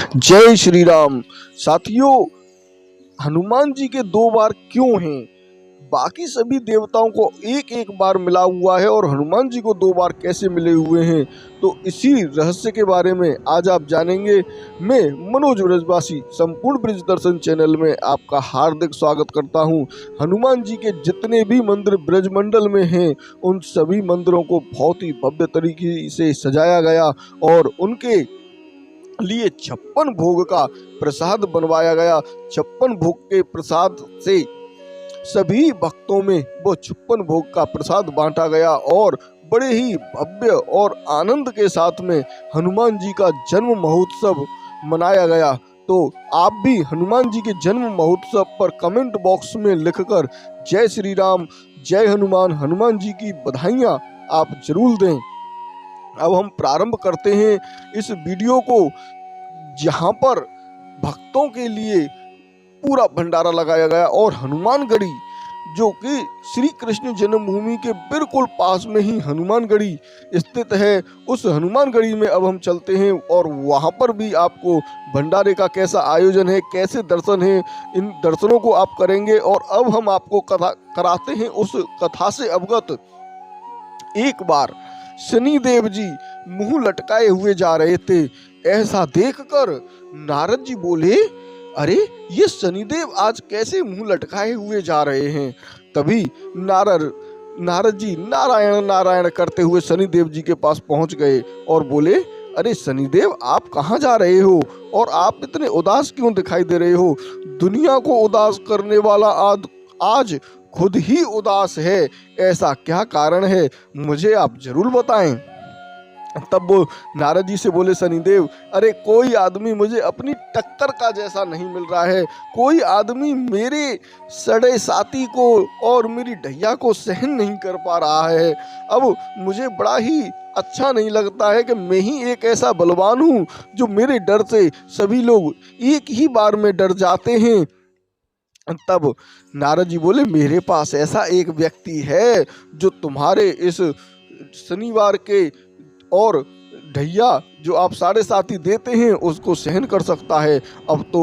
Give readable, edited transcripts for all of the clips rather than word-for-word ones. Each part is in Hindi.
जय श्री राम। साथियों, हनुमान जी के 2 बार क्यों हैं? बाकी सभी देवताओं को एक एक बार मिला हुआ है और हनुमान जी को 2 बार कैसे मिले हुए हैं? तो इसी रहस्य के बारे में आज आप जानेंगे। मैं मनोज ब्रजवासी संपूर्ण ब्रज दर्शन चैनल में आपका हार्दिक स्वागत करता हूं। हनुमान जी के जितने भी मंदिर ब्रजमंडल में हैं, उन सभी मंदिरों को बहुत ही भव्य तरीके से सजाया गया और उनके लिए 56 भोग का प्रसाद बनवाया गया। 56 भोग के प्रसाद से सभी भक्तों में वो 56 भोग का प्रसाद बांटा गया और बड़े ही भव्य और आनंद के साथ में हनुमान जी का जन्म महोत्सव मनाया गया। तो आप भी हनुमान जी के जन्म महोत्सव पर कमेंट बॉक्स में लिखकर जय श्री राम, जय हनुमान, हनुमान जी की बधाइयाँ आप जरूर दें। अब हम प्रारंभ करते हैं इस वीडियो को, जहां पर भक्तों के लिए पूरा भंडारा लगाया गया और हनुमानगढ़ी, जो कि श्री कृष्ण जन्मभूमि के बिल्कुल पास में ही हनुमानगढ़ी स्थित है, उस हनुमानगढ़ी में अब हम चलते हैं और वहां पर भी आपको भंडारे का कैसा आयोजन है, कैसे दर्शन है, इन दर्शनों को आप करेंगे। और अब हम आपको कथा कराते हैं उस कथा से अवगत। एक बार शनिदेव जी मुंह लटकाए हुए जा रहे थे। ऐसा देखकर नारद जी बोले, अरे ये शनिदेव आज कैसे मुंह लटकाए हुए जा रहे हैं? तभी नारद जी नारायण नारायण करते हुए शनिदेव जी के पास पहुंच गए और बोले, अरे शनिदेव, आप कहाँ जा रहे हो और आप इतने उदास क्यों दिखाई दे रहे हो? दुनिया को उदास करने वाला आज खुद ही उदास है। ऐसा क्या कारण है, मुझे आप जरूर बताएं। तब वो नारद जी से बोले, शनिदेव, अरे कोई आदमी मुझे अपनी टक्कर का जैसा नहीं मिल रहा है। कोई आदमी मेरे सड़े साथी को और मेरी ढैया को सहन नहीं कर पा रहा है। अब मुझे बड़ा ही अच्छा नहीं लगता है कि मैं ही एक ऐसा बलवान हूँ जो मेरे डर से सभी लोग एक ही बार में डर जाते हैं। तब नारद जी बोले, मेरे पास ऐसा एक व्यक्ति है जो तुम्हारे इस शनिवार के और ढैया जो आप 7.5 देते हैं उसको सहन कर सकता है। अब तो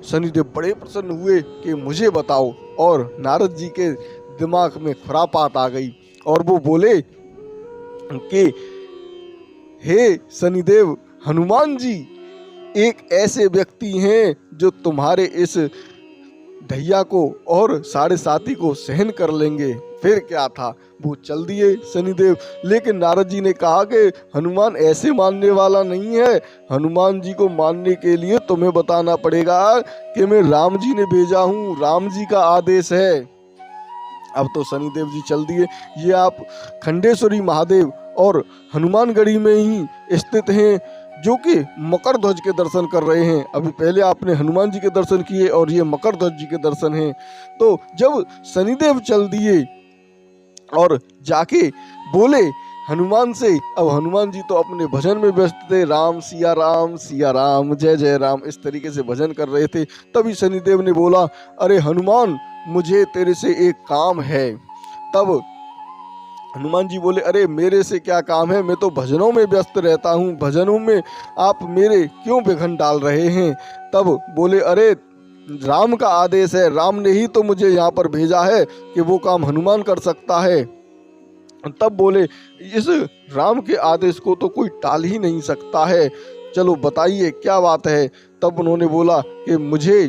शनिदेव बड़े प्रसन्न हुए कि मुझे बताओ, और नारद जी के दिमाग में खुरापात आ गई और वो बोले कि हे शनिदेव, हनुमान जी एक ऐसे व्यक्ति हैं जो तुम्हारे इस ढैया को और 7.5 को सहन कर लेंगे। फिर क्या था, वो चल दिए शनिदेव। लेकिन नारद जी ने कहा कि हनुमान ऐसे मानने वाला नहीं है। हनुमान जी को मानने के लिए तुम्हें बताना पड़ेगा कि मैं राम जी ने भेजा हूँ, राम जी का आदेश है। अब तो शनिदेव जी चल दिए। ये आप खंडेश्वरी महादेव और हनुमानगढ़ी में ही स्थित हैं, जो कि मकर ध्वज के दर्शन कर रहे हैं। अभी पहले आपने हनुमान जी के दर्शन किए और ये मकर ध्वज जी के दर्शन हैं। तो जब शनिदेव चल दिए और जाके बोले हनुमान से, अब हनुमान जी तो अपने भजन में व्यस्त थे, राम सिया राम जय जय राम, इस तरीके से भजन कर रहे थे। तभी शनिदेव ने बोला, अरे हनुमान, मुझे तेरे से एक काम है। तब हनुमान जी बोले, अरे मेरे से क्या काम है, मैं तो भजनों में व्यस्त रहता हूँ, भजनों में आप मेरे क्यों विघ्न डाल रहे हैं? तब बोले, अरे राम का आदेश है, राम ने ही तो मुझे यहाँ पर भेजा है कि वो काम हनुमान कर सकता है। तब बोले, इस राम के आदेश को तो कोई टाल ही नहीं सकता है, चलो बताइए क्या बात है। तब उन्होंने बोला कि मुझे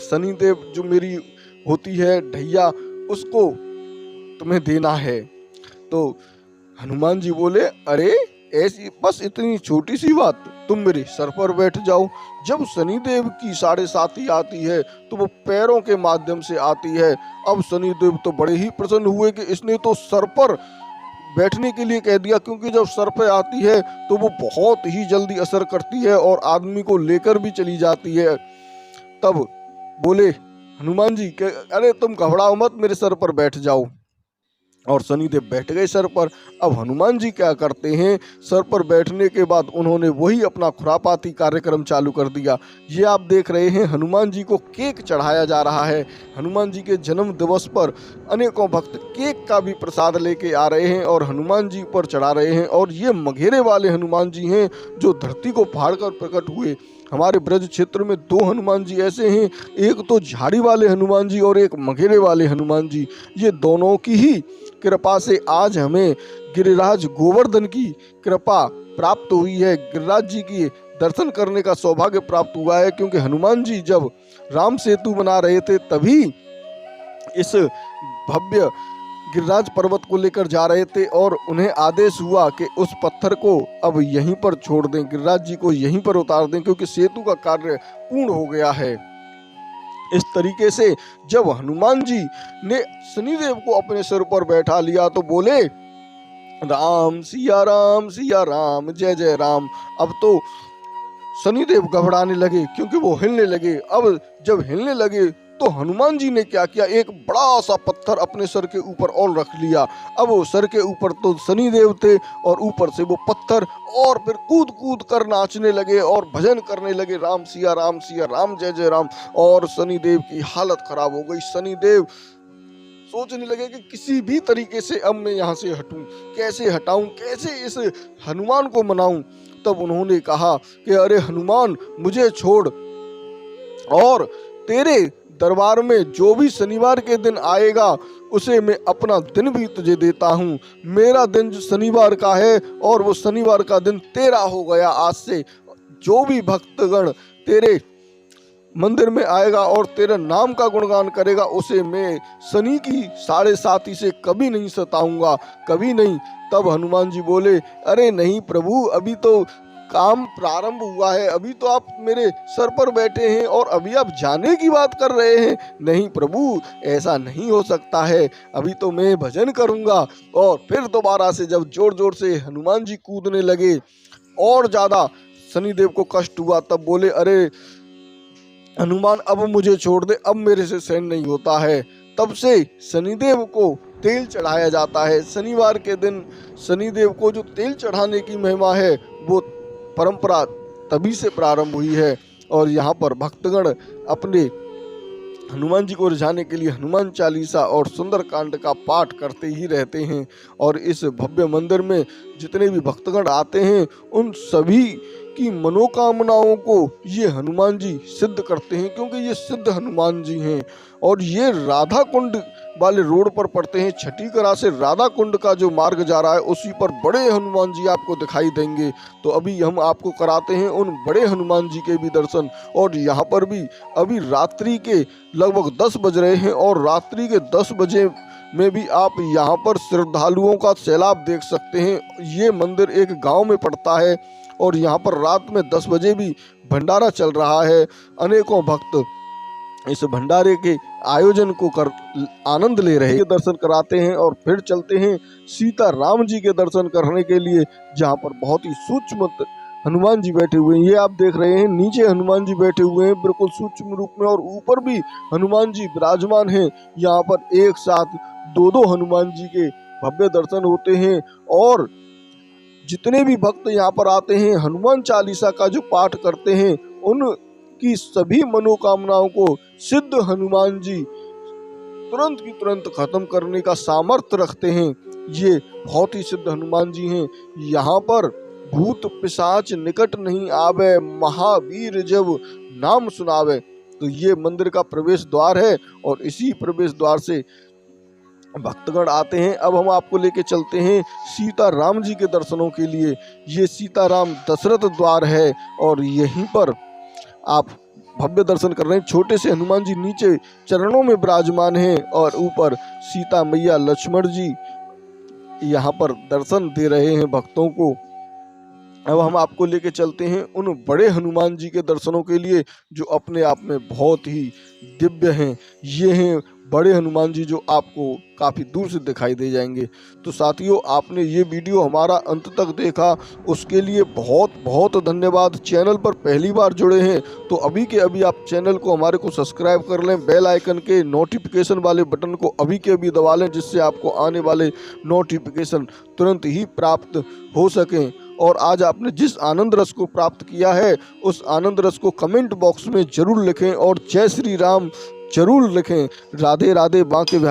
शनिदेव जो मेरी होती है ढैया, उसको तुम्हें देना है। तो हनुमान जी बोले, अरे ऐसी बस इतनी छोटी सी बात, तुम मेरे सर पर बैठ जाओ। जब शनिदेव की 7.5 आती है तो वो पैरों के माध्यम से आती है। अब शनिदेव तो बड़े ही प्रसन्न हुए कि इसने तो सर पर बैठने के लिए कह दिया, क्योंकि जब सर पर आती है तो वो बहुत ही जल्दी असर करती है और आदमी को लेकर भी चली जाती है। तब बोले हनुमान जी कि अरे तुम घबराओ मत, मेरे सर पर बैठ जाओ। और शनिदेव बैठ गए सर पर। अब हनुमान जी क्या करते हैं, सर पर बैठने के बाद उन्होंने वही अपना खुरापाती कार्यक्रम चालू कर दिया। ये आप देख रहे हैं हनुमान जी को केक चढ़ाया जा रहा है। हनुमान जी के जन्म दिवस पर अनेकों भक्त केक का भी प्रसाद लेके आ रहे हैं और हनुमान जी पर चढ़ा रहे हैं। और ये मघेरे वाले हनुमान जी हैं जो धरती को फाड़ कर प्रकट हुए। हमारे ब्रज क्षेत्र में दो हनुमान जी ऐसे हैं, एक तो झाड़ी वाले हनुमान जी और एक मघेरे वाले हनुमान जी। ये दोनों की ही कृपा से आज हमें गिरिराज गोवर्धन की कृपा प्राप्त हुई है। गिरिराज जी की दर्शन करने का सौभाग्य प्राप्त हुआ है, क्योंकि हनुमान जी जब राम सेतु बना रहे थे तभी इस भव्य गिरिराज पर्वत को लेकर जा रहे थे और उन्हें आदेश हुआ कि उस पत्थर को अब यहीं पर छोड़ दें, गिरिराज जी को यहीं पर उतार दें, क्योंकि सेतु का कार्य पूर्ण हो गया है। इस तरीके से जब हनुमान जी ने शनिदेव को अपने सिर पर बैठा लिया तो बोले, राम सिया राम जय जय राम। अब तो शनिदेव घबराने लगे क्योंकि वो हिलने लगे। अब जब हिलने लगे तो हनुमान जी ने क्या किया, एक बड़ा सा पत्थर अपने सर के ऊपर और रख लिया। अब वो सर के ऊपर तो शनिदेव थे और ऊपर से वो पत्थर, और फिर कूद कूद कर नाचने लगे और भजन करने लगे, राम सिया राम जय जय राम। और शनिदेव की हालत खराब हो गई। शनिदेव सोचने लगे कि किसी भी तरीके से अब मैं यहाँ से हटूं, कैसे हटाऊं, कैसे इस हनुमान को मनाऊं। तब उन्होंने कहा कि अरे हनुमान, मुझे छोड़ और तेरे दरबार में जो भी शनिवार के दिन आएगा उसे मैं अपना दिन भी तुझे देता हूँ। मेरा दिन जो शनिवार का है और वो शनिवार का दिन तेरा हो गया। आज से जो भी भक्तगण तेरे मंदिर में आएगा और तेरे नाम का गुणगान करेगा उसे मैं शनि की 7.5 से कभी नहीं सताऊंगा, कभी नहीं। तब हनुमान जी बोले, अरे नहीं प्रभु, अभी तो काम प्रारंभ हुआ है, अभी तो आप मेरे सर पर बैठे हैं और अभी आप जाने की बात कर रहे हैं। नहीं प्रभु, ऐसा नहीं हो सकता है, अभी तो मैं भजन करूंगा। और फिर दोबारा से जब जोर जोर से हनुमान जी कूदने लगे और ज्यादा शनिदेव को कष्ट हुआ। तब बोले, अरे हनुमान, अब मुझे छोड़ दे, अब मेरे से सहन नहीं होता है। तब से शनिदेव को तेल चढ़ाया जाता है। शनिवार के दिन शनिदेव को जो तेल चढ़ाने की महिमा है वो परंपरा तभी से प्रारंभ हुई है। और यहाँ पर भक्तगण अपने हनुमान जी को रिझाने के लिए हनुमान चालीसा और सुंदर कांड का पाठ करते ही रहते हैं। और इस भव्य मंदिर में जितने भी भक्तगण आते हैं उन सभी की मनोकामनाओं को ये हनुमान जी सिद्ध करते हैं, क्योंकि ये सिद्ध हनुमान जी हैं। और ये राधा कुंड वाले रोड पर पड़ते हैं। छठीकरा से राधा कुंड का जो मार्ग जा रहा है उसी पर बड़े हनुमान जी आपको दिखाई देंगे। तो अभी हम आपको कराते हैं उन बड़े हनुमान जी के भी दर्शन। और यहाँ पर भी अभी रात्रि के लगभग 10 बज रहे हैं और रात्रि के 10 बजे में भी आप यहाँ पर श्रद्धालुओं का सैलाब देख सकते हैं। ये मंदिर एक गांव में पड़ता है और यहाँ पर रात में 10 बजे भी भंडारा चल रहा है। अनेकों भक्त इस भंडारे के आयोजन को कर आनंद ले रहे हैं। दर्शन कराते हैं और फिर चलते हैं सीता राम जी के दर्शन करने के लिए, जहाँ पर बहुत ही सूक्ष्म हनुमान जी बैठे हुए हैं। ये आप देख रहे हैं, नीचे हनुमान जी बैठे हुए हैं बिल्कुल सूक्ष्म रूप में, और ऊपर भी हनुमान जी विराजमान हैं। यहाँ पर एक साथ दो हनुमान जी के भव्य दर्शन होते हैं। और जितने भी भक्त यहाँ पर आते हैं हनुमान चालीसा का जो पाठ करते हैं उनकी सभी मनोकामनाओं को सिद्ध हनुमान जी तुरंत की तुरंत खत्म करने का सामर्थ्य रखते हैं। ये बहुत ही सिद्ध हनुमान जी हैं। यहाँ पर भूत पिशाच निकट नहीं आवे, महावीर जब नाम सुनावे। तो ये मंदिर का प्रवेश द्वार है और इसी प्रवेश द्वार से भक्तगण आते हैं। अब हम आपको लेके चलते हैं सीता राम जी के दर्शनों के लिए। ये सीता राम दशरथ द्वार है और यहीं पर आप भव्य दर्शन कर रहे हैं। छोटे से हनुमान जी नीचे चरणों में विराजमान हैं और ऊपर सीता मैया लक्ष्मण जी यहाँ पर दर्शन दे रहे हैं भक्तों को। अब हम आपको लेके चलते हैं उन बड़े हनुमान जी के दर्शनों के लिए जो अपने आप में बहुत ही दिव्य हैं। ये हैं बड़े हनुमान जी जो आपको काफ़ी दूर से दिखाई दे जाएंगे। तो साथियों, आपने ये वीडियो हमारा अंत तक देखा, उसके लिए बहुत बहुत धन्यवाद। चैनल पर पहली बार जुड़े हैं तो अभी के अभी आप चैनल को हमारे को सब्सक्राइब कर लें। बेल आइकन के नोटिफिकेशन वाले बटन को अभी के अभी दबा लें, जिससे आपको आने वाले नोटिफिकेशन तुरंत ही प्राप्त हो सकें। और आज आपने जिस आनंद रस को प्राप्त किया है उस आनंद रस को कमेंट बॉक्स में जरूर लिखें और जय श्री राम जरूर लिखें। राधे राधे बांके बिहारी।